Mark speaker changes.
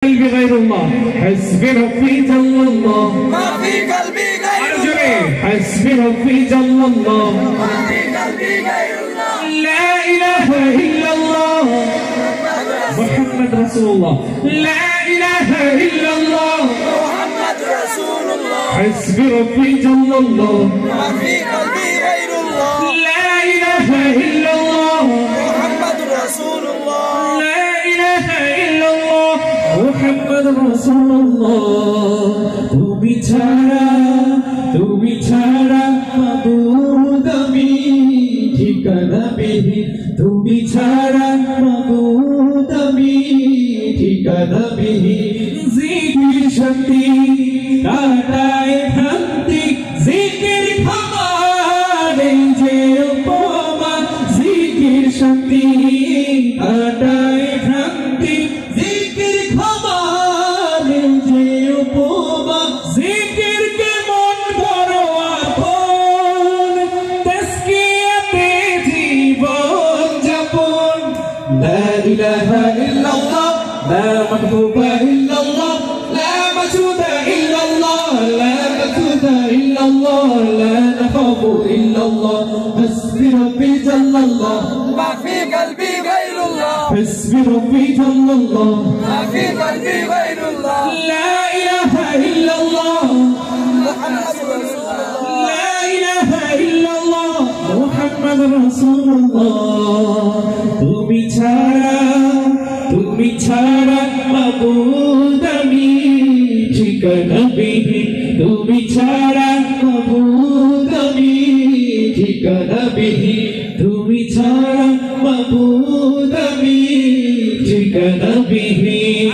Speaker 1: قلبي غير الله حسبي ربي جل الله
Speaker 2: ما في قلبي غير الله
Speaker 1: حسبي ربي جل الله
Speaker 2: ما في قلبي غير الله
Speaker 1: لا إله إلا الله محمد رسول الله لا إله إلا الله
Speaker 2: محمد رسول الله
Speaker 1: حسبي ربي جل الله
Speaker 2: ما في قلبي غير الله
Speaker 1: لا إله إلا الله
Speaker 2: محمد رسول الله
Speaker 1: لا إله إلا الله محمد رسول الله তুমি ছাড়া মাবুদ আমি ঠিকানা বিহীন তুমি ছাড়া মাবুদ আমি ঠিকানা বিহীন জিকির শক্তি কাটায় ভ্রান্তি জিকির খাবার যে উপমা জিকির শক্তি কাটায় ভ্রান্তি জিকির খাবার যে উপমা জিকির কে মন বড় আপন তাসকিয়াতে জীবন যাপন লা ইলাহা ইল্লাল্লাহ লা মাহবুবা ইল্লাল্লাহ লা মাসুদা ইল্লাল্লাহ লা মাসুদা ইল্লাল্লাহ লা নাখাফু ইল্লাল্লাহ হাসবি রাব্বি জাল্লাল্লাহ
Speaker 2: ما في قلبي غير الله
Speaker 1: حسبي ربي جل الله
Speaker 2: ما في قلبي غير الله
Speaker 1: لا إله إلا الله
Speaker 2: محمد رسول الله
Speaker 1: لا إله إلا الله محمد رسول الله তুমি ছাড়া মাবুদ আমি ঠিকানা বিহীন তুমি ছাড়া মাবুদ আমি ঠিকানা বিহীন তুমি ছাড়া মাবুদ আমি ঠিকানা বিহীন।